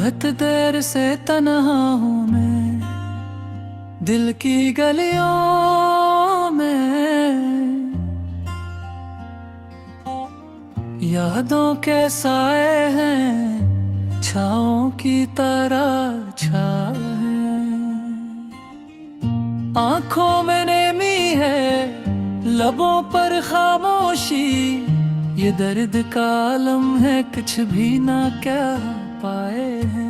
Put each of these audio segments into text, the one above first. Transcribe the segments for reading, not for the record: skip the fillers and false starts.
बहुत देर से तन्हा हूँ मैं दिल की गलियों में, यादों के साए हैं छाओं की तरह छाए हैं। आंखों में नेमी है, लबों पर खामोशी, ये दर्द का आलम है कुछ भी ना क्या पाए हैं।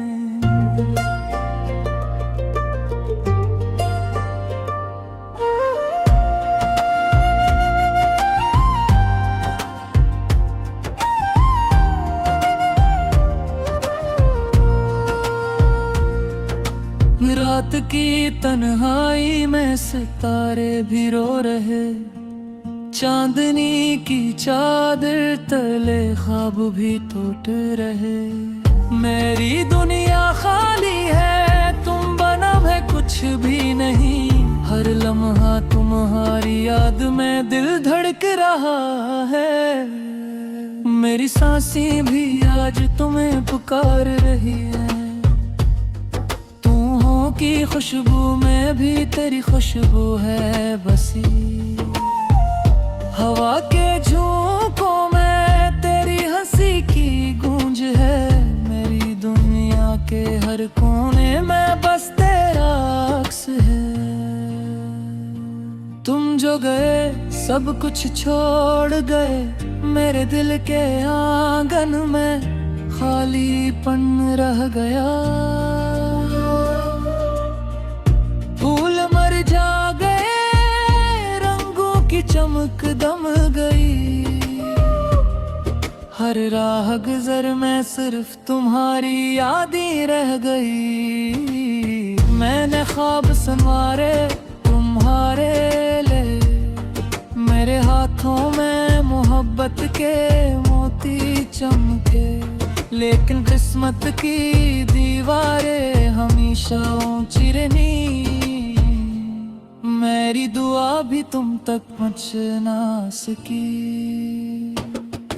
रात की तन्हाई में सितारे भी रो रहे, चांदनी की चादर तले ख्वाब भी टूट रहे। मेरी दुनिया खाली है, तुम बनम है कुछ भी नहीं। हर लम्हा तुम्हारी याद में दिल धड़क रहा है। मेरी सांसें भी आज तुम्हें पुकार रही है। की खुशबू में भी तेरी खुशबू है बसी। हवा के झोंकों में तेरी हंसी की गूंज है। मेरी दुनिया के हर कोने में बस तेरा अक्स है। तुम जो गए सब कुछ छोड़ गए, मेरे दिल के आंगन में खालीपन रह गया। फूल मर जा गए, रंगों की चमक दम गई। हर राह गुजर में सिर्फ तुम्हारी यादें रह गई। मैंने ख्वाब संवारे तुम्हारे ले, मेरे हाथों में मोहब्बत के मोती चमके। लेकिन किस्मत की दीवारें हमेशा ऊंची रहनी। मेरी दुआ भी तुम तक पहुंच ना सकी।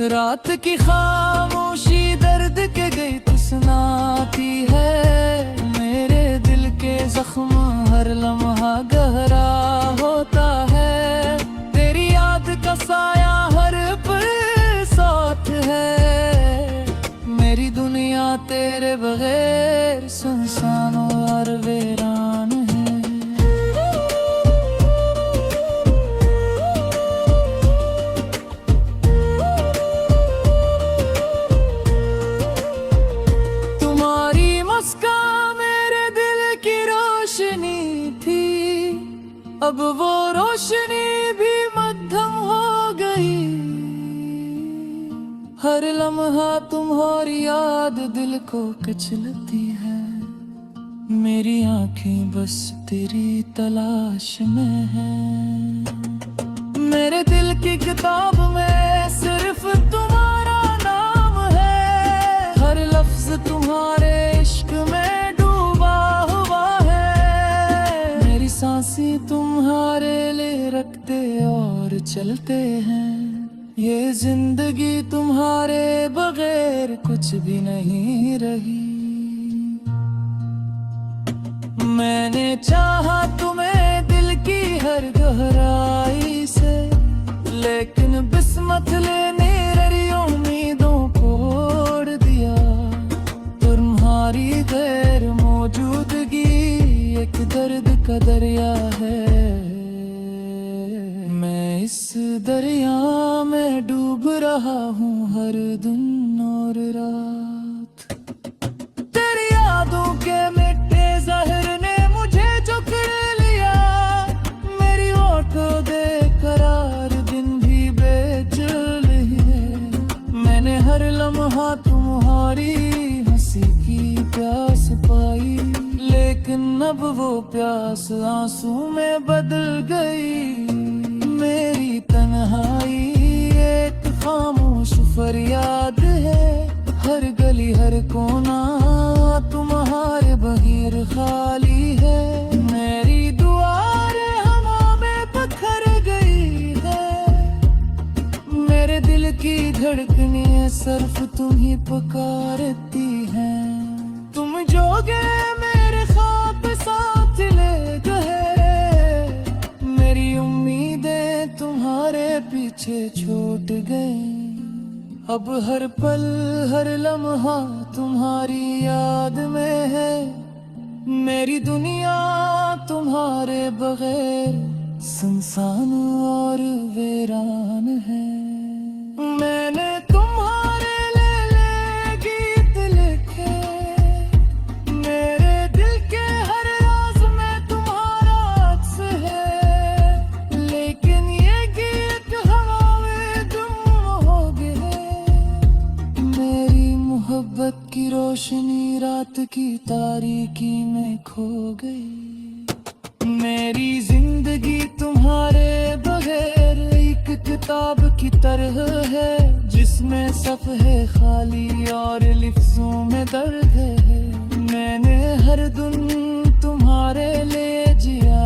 रात की खामोशी दर्द के गई तो सुनाती है। मेरे दिल के जख्म हर लम्हा गहरा होता है। तेरी याद का साया हर पल साथ है। मेरी दुनिया तेरे बगैर सुनसान और वीरान है। अब वो रोशनी भी मध्यम हो गई। हर लम्हा तुम्हारी याद दिल को कुचलती है। मेरी आंखें बस तेरी तलाश में है। मेरे दिल की किताब में सिर्फ तुम्हारा नाम है। हर लफ्ज तुम्हारे इश्क में डूबा हुआ है। मेरी सांसें तुम्हारे लिए रखते और चलते हैं। ये जिंदगी तुम्हारे बगैर कुछ भी नहीं रही। मैंने चाहा तुम्हें दिल की हर गहराई से, लेकिन बिस्मत लेने रही उम्मीदों को ओढ़ दिया। तुम्हारी गैर मौजूदगी एक दर्द का दरिया है। मैं इस दरिया में डूब रहा हूँ हर दिन और रात। तेरी यादों के मिट्टे जहर ने मुझे जकड़ लिया। मेरी होठों दे करार दिन भी बेचैन है। मैंने हर लम्हा तुम्हारी हंसी की प्यास पाई, लेकिन अब वो प्यास आंसू में बदल गई। मेरी तन्हाई एक खामोश फरियाद है। हर गली हर कोना तुम्हारे बगैर खाली है। मेरी दुआएं हवा में पत्थर गई है। मेरे दिल की धड़कनें सिर्फ तुम ही पुकारती हैं। तुम खोगे मेरे ख्वाब साथ ले गए, मेरी उम्मीदें तुम्हारे पीछे छूट गई। अब हर पल हर लम्हा तुम्हारी याद में है, मेरी दुनिया तुम्हारे बगैर सुनसान और वीरान है। मैंने तुम्हारे लिए गीत लिखे, मेरे दिल के हर राज में तुम्हारा अक्स है, लेकिन ये गीत हवा में गुम हो गए। मेरी मोहब्बत की रोशनी रात की तारीकी में खो गई। मेरी जिंदगी तुम्हारे बगैर एक किताब की तरह है, जिसमें सफ़े खाली और लिफ्ज़ों में दर्द है। मैंने हर दिन तुम्हारे लिए जिया,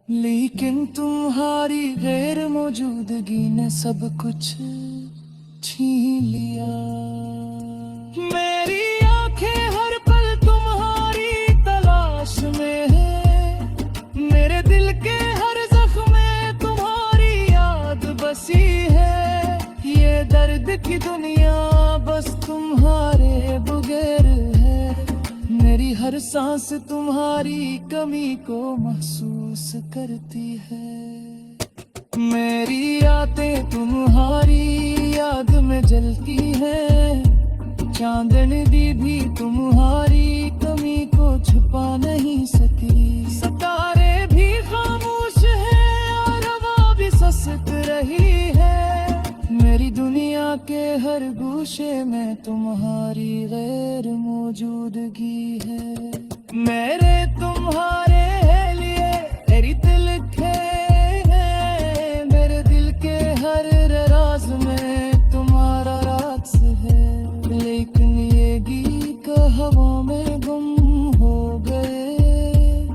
लेकिन तुम्हारी गैर मौजूदगी ने सब कुछ छीन लिया। मेरी आंखें हर पल तुम्हारी तलाश में है, मेरे दिल के हर जख्म में तुम्हारी याद बसी है। ये दर्द की दुनिया बस तुम्हारे बगैर है, मेरी हर सांस तुम्हारी कमी को महसूस करती है। मेरी यादें तुम्हारी याद में जलती है, चांदनी भी तुम्हारी कमी को छुपा नहीं सकी। सितारे भी खामोश है और हवा भी ससक रही है, मेरी दुनिया के हर गोशे में तुम्हारी गैर मौजूदगी है। मेरे तुम्हारे लिए तेरी दिल के मेरे दिल के हर राज में तुम्हारा राज है, लेकिन ये गीत हवा में गुम हो गए।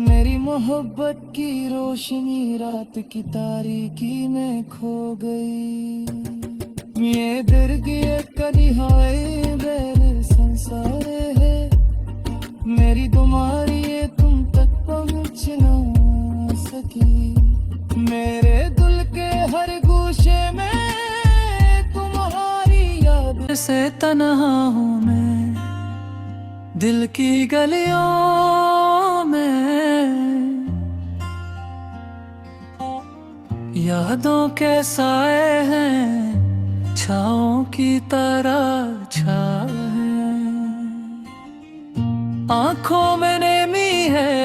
मेरी मोहब्बत की रोशनी रात की तारीकी में खो गई। ये दर्द कदी हाय मेरे संसार है, मेरी तुम्हारी ये तुम तक पहुँच ना सकी। मेरे दिल के हर गोशे में तुम्हारी याद से तन्हा हूँ मैं, दिल की गलियों में यादों के साए हैं, छाओं की तरह छाए हैं। आंखों में नेमी है,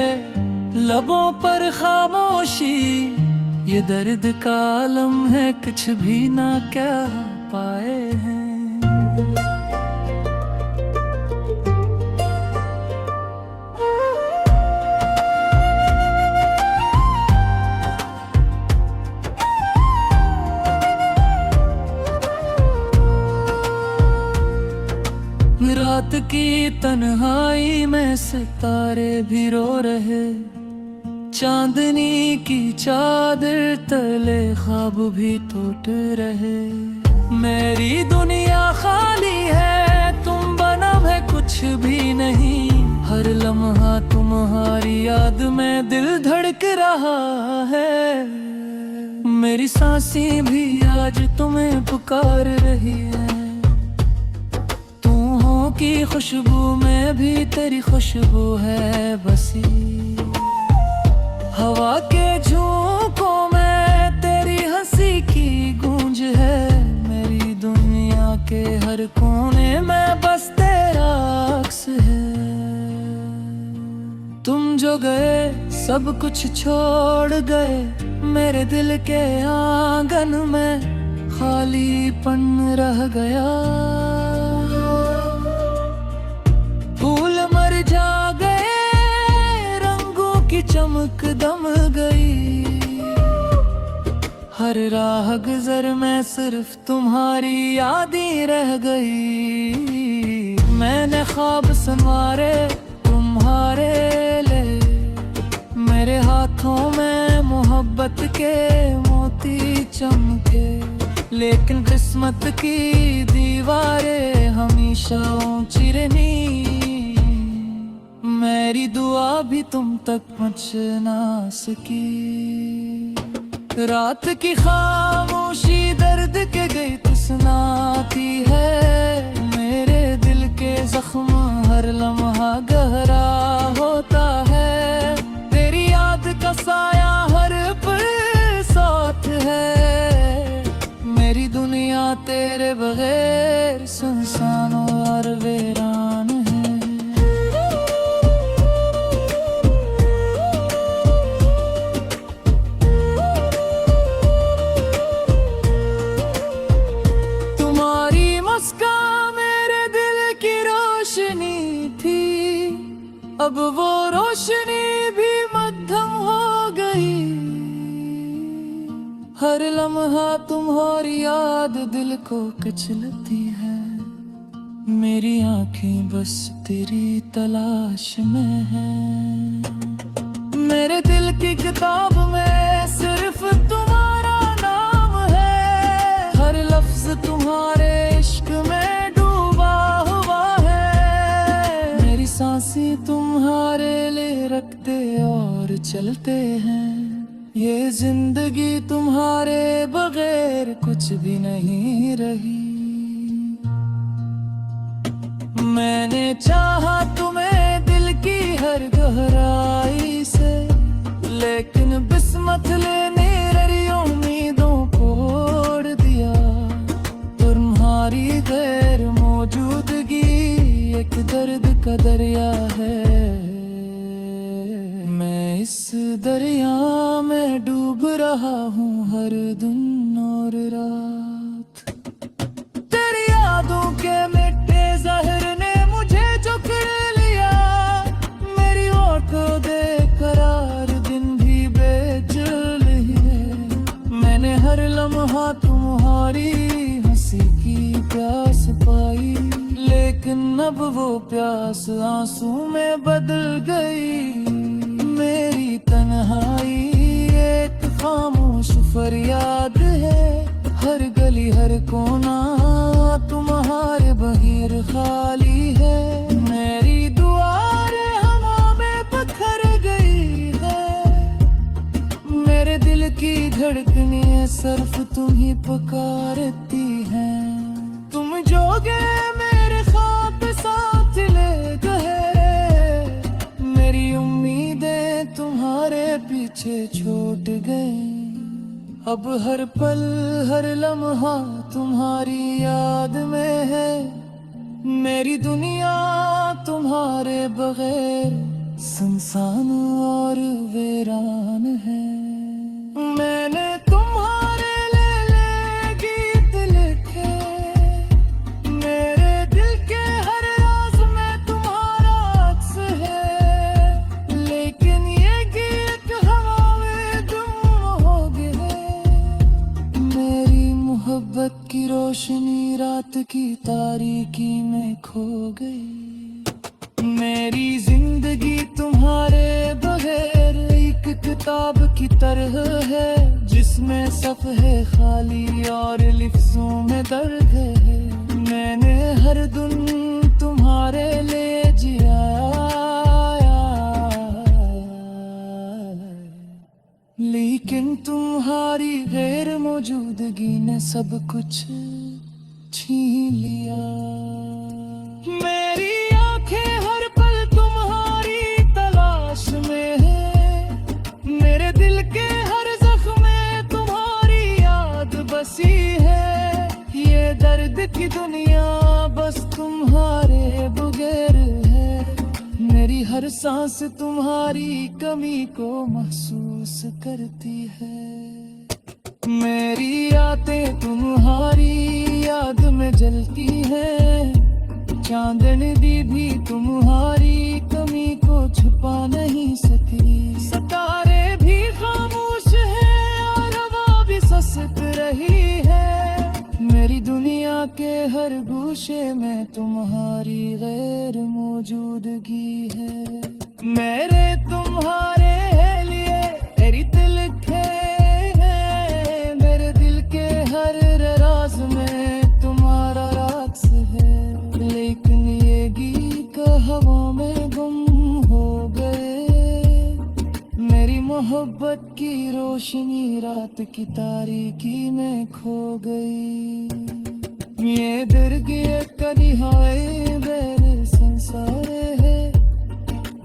लबों पर खामोशी, ये दर्द का आलम है, कुछ भी ना क्या पाए हैं। रात की तन्हाई में सितारे भी रो रहे, चांदनी की चादर तले ख्वाब भी टूट रहे। मेरी दुनिया खाली है, तुम बना है कुछ भी नहीं, हर लम्हा तुम्हारी याद में दिल धड़क रहा है। मेरी सांसें भी आज तुम्हें पुकार रही है, की खुशबू में भी तेरी खुशबू है बसी। हवा के झोंकों में तेरी हंसी की गूंज है, मेरी दुनिया के हर कोने में बस तेरा अक्स है। तुम जो गए सब कुछ छोड़ गए, मेरे दिल के आंगन में खालीपन रह गया। फूल मर जा गए, रंगों की चमक दम गई, हर राह गुजर में सिर्फ तुम्हारी यादें रह गई। मैंने ख्वाब संवारे तुम्हारे ले, मेरे हाथों में मोहब्बत के मोती चमके। लेकिन किस्मत की दीवारें हमेशा ऊंची रहनी। मेरी दुआ भी तुम तक पहुंच ना सकी। रात की खामोशी दर्द के गई तो सुनाती है। मेरे दिल के जख्म हर लम्हा गहरा होता है। तेरी याद का साया हर पल साथ है। मेरी दुनिया तेरे बगैर सुनसान और वीरान है। तुम्हारी मुस्कान मेरे दिल की रोशनी थी, अब वो रोशनी भी मध्यम हो गई। हर लम्हा तुम्हारी याद दिल को कुचलती है। मेरी आंखें बस तेरी तलाश में है। मेरे दिल की किताब में सिर्फ तुम्हारा नाम है। हर लफ्ज तुम्हारे इश्क में डूबा हुआ है। मेरी सांसें तुम्हारे लिए रखते और चलते हैं। ये जिंदगी तुम्हारे बगैर कुछ भी नहीं रही। मैंने चाहा तुम्हें दिल की हर गहराई से, लेकिन बिस्मत लेने मेरी उम्मीदों को तोड़ दिया। तुम्हारी गैर मौजूदगी एक दर्द का दरिया है। मैं इस दरिया में डूब रहा हूँ हर दिन और रात। तेरी यादों के मिट्टे जहर ने मुझे जकड़ लिया। मेरी होठों दे करार दिन भी बेचैन है। मैंने हर लम्हा तुम्हारी हंसी की प्यास पाई, लेकिन अब वो प्यास आंसू में बदल गई। मेरी तन्हाई एक खामोश फरियाद है। हर गली हर कोना तुम्हारे बगैर खाली है। मेरी दुआएं हवा में बिखर गई है। मेरे दिल की धड़कनें सिर्फ तुम ही पुकारती हैं। तुम जोगे मेरे ख्वाब साथ ले गए। मेरी उम्मीदें तुम्हारे पीछे छूट गई। अब हर पल हर लम्हा तुम्हारी याद में है। मेरी दुनिया तुम्हारे बगैर सुनसान और वीरान है। मैंने तुम्हारे लिए गीत लिखे। मेरे दिल के हर राज में तुम्हारा अक्स है, लेकिन ये गीत हवा में गुम हो गए। मेरी मोहब्बत की रोशनी रात की तारीकी में खो गई। मेरी जिंदगी तुम्हारे बगैर एक किताब की तरह है, जिसमें सफ़े खाली और लिफ्ज़ों में दर्द है। मैंने हर दिन तुम्हारे लिए जिया, लेकिन तुम्हारी गैर मौजूदगी ने सब कुछ छीन लिया। मेरी आंखें हर पल तुम्हारी तलाश में है। मेरे दिल के हर जख्म में तुम्हारी याद बसी है। ये दर्द की दुनिया बस तुम्हारे बगैर है। मेरी हर सांस तुम्हारी कमी को महसूस करती है। मेरी आंखें तुम्हारी याद में जलती है। चांदनी भी तुम्हारी कमी को छुपा नहीं सकी। सितारे भी खामोश हैं और हवा भी ससक रही है। मेरी दुनिया के हर गोशे में तुम्हारी गैर मौजूदगी है। मेरे तुम्हारे लिए तेरी दिल के मेरे दिल के हर मोहब्बत की रोशनी रात की तारीकी में खो गई। ये दर्द कदी हाय मेरे संसार है,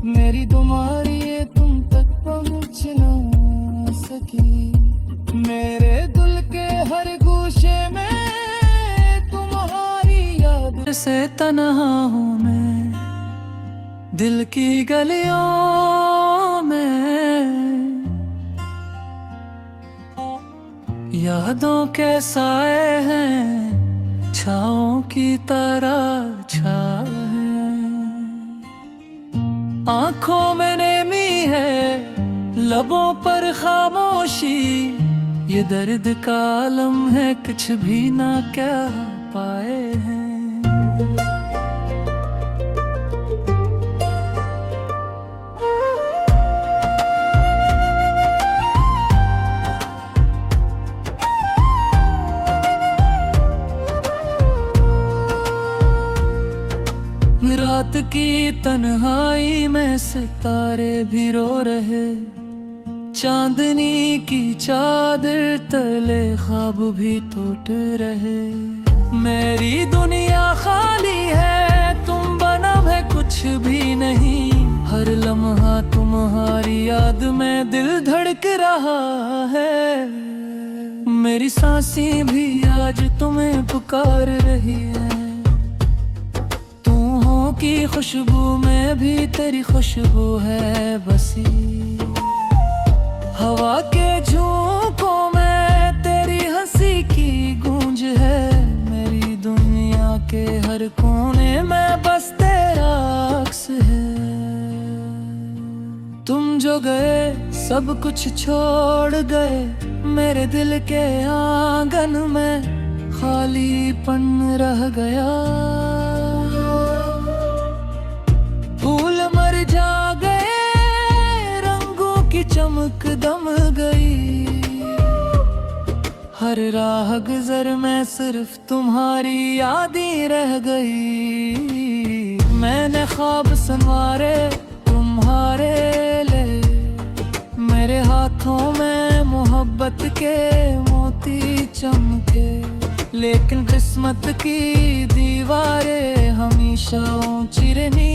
मेरी तुम्हारी ये तुम तक पहुँच ना सकी। मेरे दिल के हर गोशे में तुम्हारी याद से तन्हा हूँ मैं, दिल की गलियों में यादों के साए हैं, छाओं की तरह छाए हैं। आंखों में नेमी है, लबों पर खामोशी, ये दर्द का आलम है, कुछ भी ना क्या पाए हैं। रात की तन्हाई में सितारे भी रो रहे, चांदनी की चादर तले ख्वाब भी टूट रहे। मेरी दुनिया खाली है, तुम बना है कुछ भी नहीं। हर लम्हा तुम्हारी याद में दिल धड़क रहा है। मेरी सांसें भी आज तुम्हें पुकार रही है। की खुशबू में भी तेरी खुशबू है बसी। हवा के झोंकों में तेरी हंसी की गूंज है। मेरी दुनिया के हर कोने में बस तेरा अक्स है। तुम जो गए सब कुछ छोड़ गए, मेरे दिल के आंगन में खालीपन रह गया। फूल मर जा गए, रंगों की चमक दम गई। हर राह गुजर में सिर्फ तुम्हारी यादें रह गई। मैंने ख्वाब संवारे तुम्हारे ले, मेरे हाथों में मोहब्बत के मोती चमके। लेकिन किस्मत की दीवारें हमेशा ऊंची रही।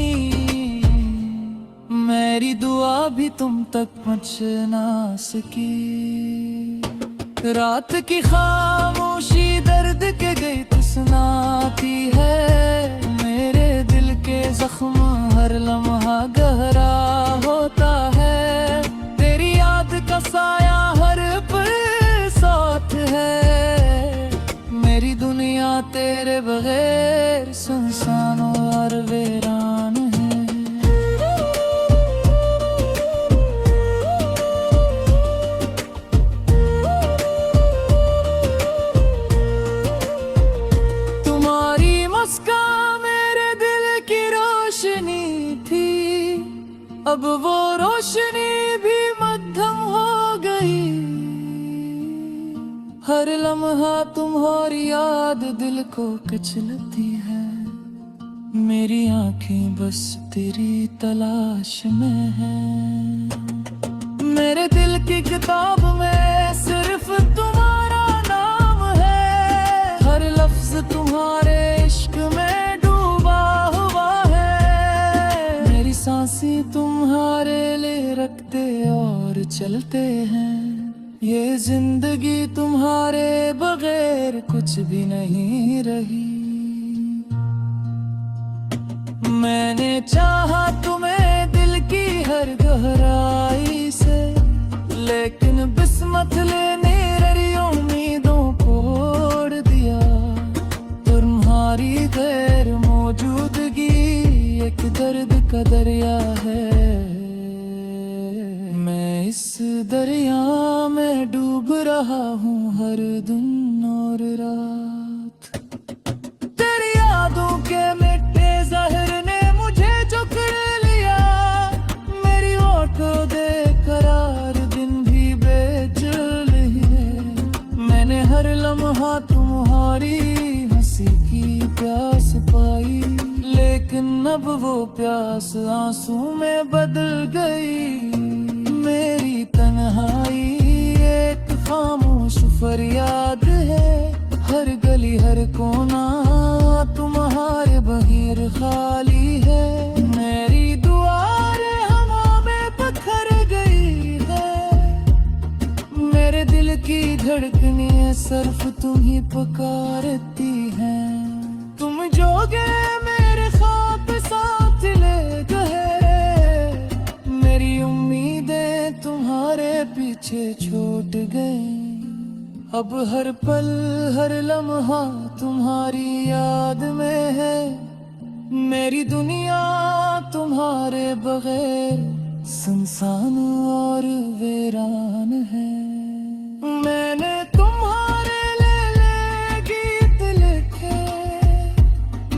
मेरी दुआ भी तुम तक पहुंच ना सकी। रात की खामोशी दर्द के गई सुनाती है। मेरे दिल के जख्म हर लम्हा गहरा होता है। तेरी याद का साया हर पल साथ है। मेरी दुनिया तेरे बगैर सुनसान और वीरान है। अब वो रोशनी भी मध्यम हो गई। हर लम्हा तुम्हारी याद दिल को कुचलती है। मेरी आंखें बस तेरी तलाश में हैं। मेरे दिल की किताब में सिर्फ तुम्हारा नाम है। हर लफ्ज तुम्हारे इश्क में डूबा हुआ है। मेरी सांसें तुम्हारे लिए रखते और चलते हैं। ये जिंदगी तुम्हारे बगैर कुछ भी नहीं रही। मैंने चाहा तुम्हें दिल की हर गहराई से, लेकिन बिस्मत लेने मेरी उम्मीदों को तोड़ दिया। तुम्हारी गैर मौजूदगी एक दर्द का दरिया है। मैं इस दरिया में डूब रहा हूँ हर दिन और रात। तेरी यादों के मिट्टे ज़हर ने मुझे जकड़ लिया। मेरी होठों दे करार दिन भी बेचैन है। मैंने हर लम्हा तुम्हारी हंसी की प्यास पाई, लेकिन अब वो प्यास आंसू में बदल गई। मेरी तन्हाई एक खामोश फरियाद है, हर गली हर कोना तुम्हारे बगैर खाली है। मेरी दुआएं हवा में पत्थर गई है, मेरे दिल की धड़कनें सिर्फ तुम ही पुकारती हैं। तुम जोगे मेरे ख्वाब साथ ले गए, मेरी उम्मीदें तुम्हारे पीछे छूट गई। अब हर पल हर लम्हा तुम्हारी याद में है, मेरी दुनिया तुम्हारे बगैर सुनसान और वीरान है। मैंने तुम्हारे लिए गीत लिखे,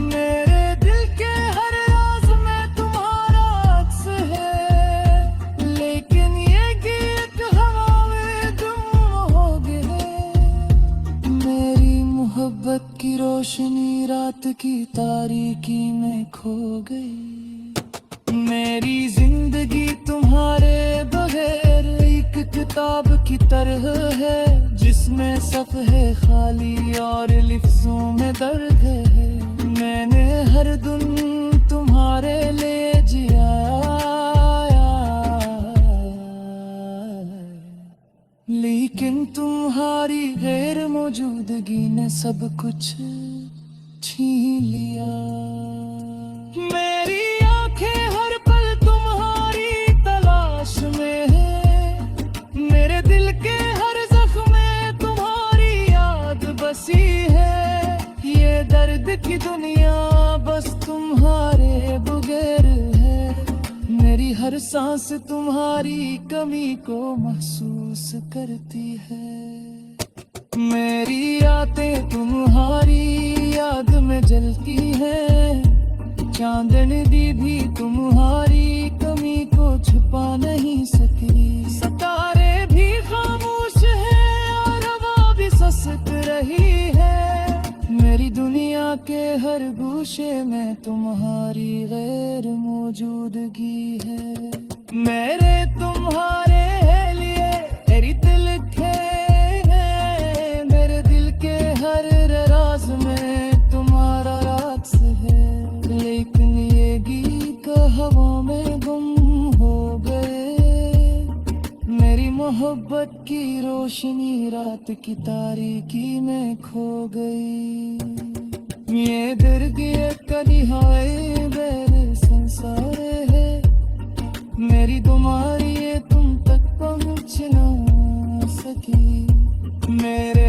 मेरे दिल के हर राज में तुम्हारा अक्स है, लेकिन ये गीत हवा में गुम हो गए। मेरी मोहब्बत की रोशनी रात की तारीकी में खो गई। मेरी जिंदगी तुम्हारे बगैर एक किताब की तरह है, जिसमें सफ़े खाली और लिफ्ज़ों में दर्द है। मैंने हर दिन तुम्हारे लिए जिया, लेकिन तुम्हारी गैर मौजूदगी ने सब कुछ छीन लिया। मेरी आंखें हर पल तुम्हारी तलाश में है, मेरे दिल के हर जख्म में तुम्हारी याद बसी है। ये दर्द की दुनिया बस तुम्हारे बगैर है, मेरी हर सांस तुम्हारी कमी को महसूस करती है। मेरी रातें तुम्हारी याद में जलती है, चांदनी भी तुम्हारी कमी को छुपा नहीं सकी। सितारे भी खामोश है और हवा भी ससक रही है, मेरी दुनिया के हर गोशे में तुम्हारी गैर मौजूदगी है। मेरे तुम्हारे लिए तेरी दिल के है, मेरे दिल के हर राज में तुम्हारा राज है, लेकिन ये गीत हवा में गुम हो गए। मेरी मोहब्बत की रोशनी रात की तारीकी में खो गई। ये दर्द कदी हाय मेरे संसार है, मेरी तुम्हारी तुम तक पहुँच ना सकी। मेरे